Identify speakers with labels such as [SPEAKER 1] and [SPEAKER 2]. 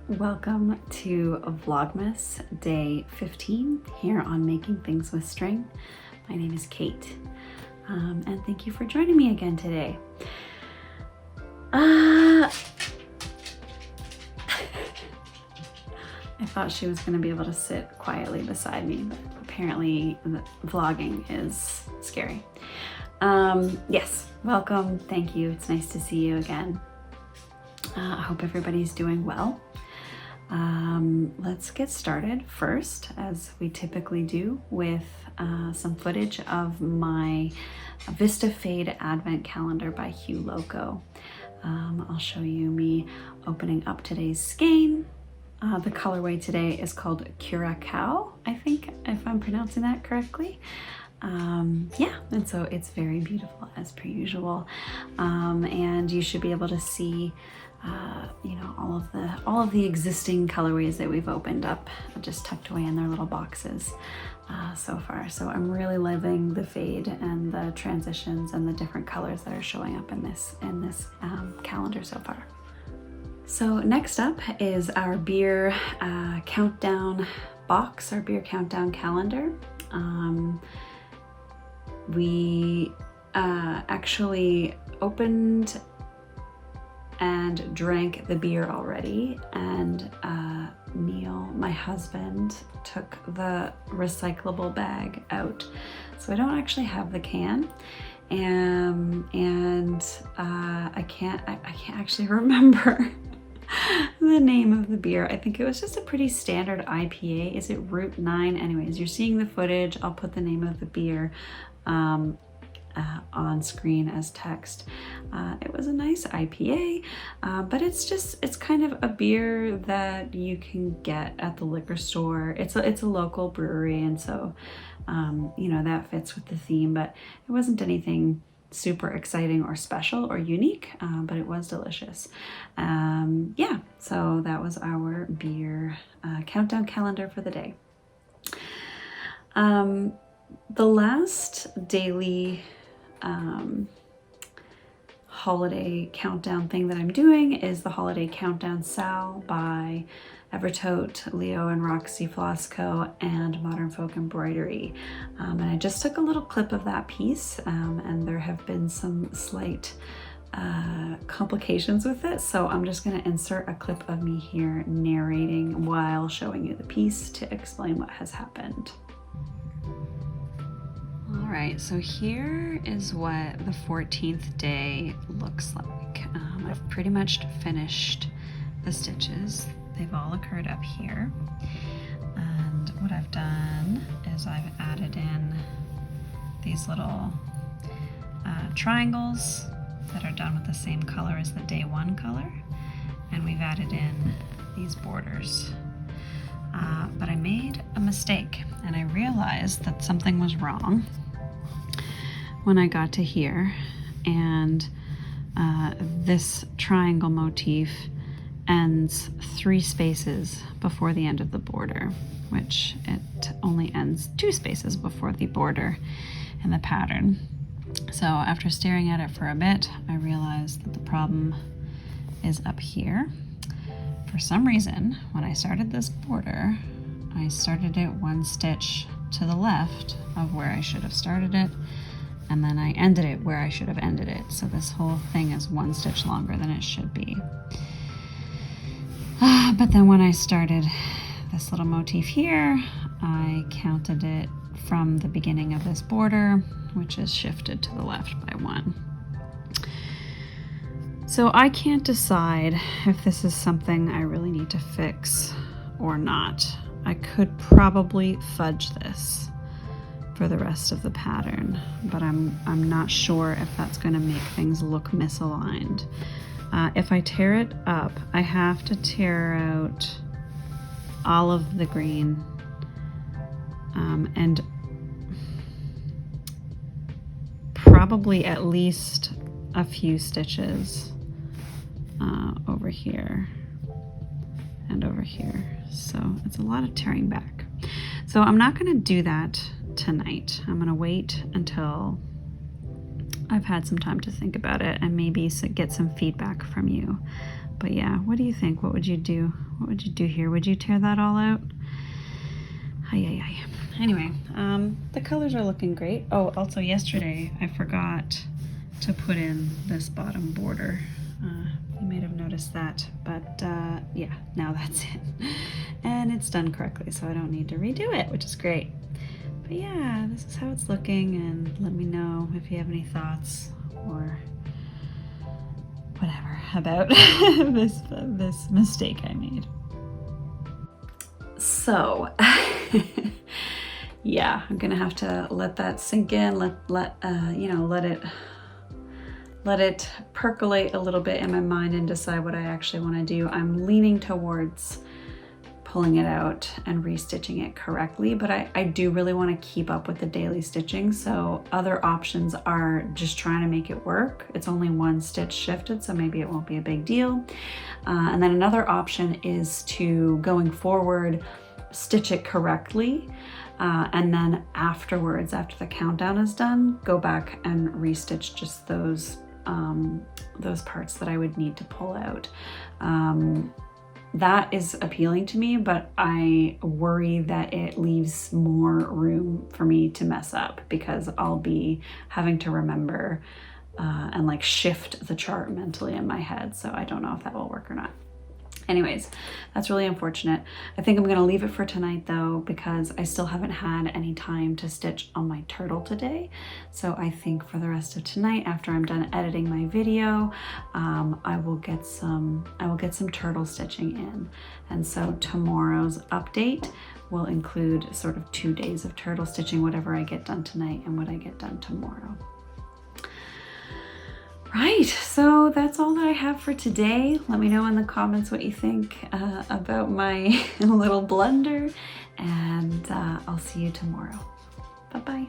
[SPEAKER 1] Welcome to Vlogmas Day 15 here on Making Things with String. My name is Kate, and thank you for joining me again today. I thought she was going to be able to sit quietly beside me, but apparently vlogging is scary. Yes, welcome. Thank you. It's nice to see you again. I hope everybody's doing well. Let's get started first, as we typically do, with some footage of my Vista Fade Advent Calendar by Hugh Loco. I'll show you me opening up today's skein. The colorway today is called Curacao, I think, if I'm pronouncing that correctly. Yeah, and so it's very beautiful as per usual. And you should be able to see you know, all of the existing colorways that we've opened up, just tucked away in their little boxes so far. So I'm really loving the fade and the transitions and the different colors that are showing up in this calendar so far. So next up is our beer countdown box, our beer countdown calendar. We actually opened and drank the beer already, and Neil, my husband, took the recyclable bag out, so I don't actually have the can, and I can't actually remember the name of the beer. I think it was just a pretty standard IPA. Is it Route 9? Anyways, you're seeing the footage. I'll put the name of the beer on screen as text. It was a nice IPA, but it's kind of a beer that you can get at the liquor store. It's a local brewery, and so you know, that fits with the theme, but it wasn't anything super exciting or special or unique, but it was delicious. Yeah, so that was our beer countdown calendar for the day. The last daily holiday countdown thing that I'm doing is the Holiday Countdown Sal by Evertote, Leo and Roxy Floss Co. and Modern Folk Embroidery. And I just took a little clip of that piece, and there have been some slight complications with it, so I'm just going to insert a clip of me here narrating while showing you the piece to explain what has happened. All right, so here is what the 14th day looks like. I've pretty much finished the stitches. They've all occurred up here. And what I've done is I've added in these little triangles that are done with the same color as the day one color. And we've added in these borders. But I made a mistake, and I realized that something was wrong when I got to here, and this triangle motif ends 3 spaces before the end of the border, which it only ends 2 spaces before the border in the pattern. So after staring at it for a bit, I realized that the problem is up here. For some reason, when I started this border, I started it 1 stitch to the left of where I should have started it, and then I ended it where I should have ended it. So this whole thing is 1 stitch longer than it should be. But then when I started this little motif here, I counted it from the beginning of this border, which is shifted to the left by 1. So I can't decide if this is something I really need to fix or not. I could probably fudge this for the rest of the pattern, but I'm not sure if that's going to make things look misaligned. If I tear it up, I have to tear out all of the green, and probably at least a few stitches over here and over here. So it's a lot of tearing back. So I'm not going to do that tonight. I'm going to wait until I've had some time to think about it and maybe get some feedback from you. But yeah, what do you think? What would you do? What would you do here? Would you tear that all out? Ay, ay, ay. Anyway, the colors are looking great. Oh, also yesterday I forgot to put in this bottom border. You might have noticed that, but yeah, now that's it. And it's done correctly, so I don't need to redo it, which is great. But yeah, this is how it's looking, and let me know if you have any thoughts or whatever about this mistake I made. So yeah, I'm gonna have to let that sink in, let it percolate a little bit in my mind and decide what I actually want to do. I'm leaning towards pulling it out and restitching it correctly, but I do really want to keep up with the daily stitching. So other options are just trying to make it work. It's only one stitch shifted, so maybe it won't be a big deal. And then another option is to, going forward, stitch it correctly. And then afterwards, after the countdown is done, go back and restitch just those parts that I would need to pull out. That is appealing to me, but I worry that it leaves more room for me to mess up because I'll be having to remember and like shift the chart mentally in my head. So I don't know if that will work or not. Anyways, that's really unfortunate. I think I'm gonna leave it for tonight though, because I still haven't had any time to stitch on my turtle today. So I think for the rest of tonight, after I'm done editing my video, I will get some turtle stitching in. And so tomorrow's update will include sort of 2 days of turtle stitching, whatever I get done tonight and what I get done tomorrow. Right, so that's all that I have for today. Let me know in the comments what you think about my little blunder, and I'll see you tomorrow. Bye-bye.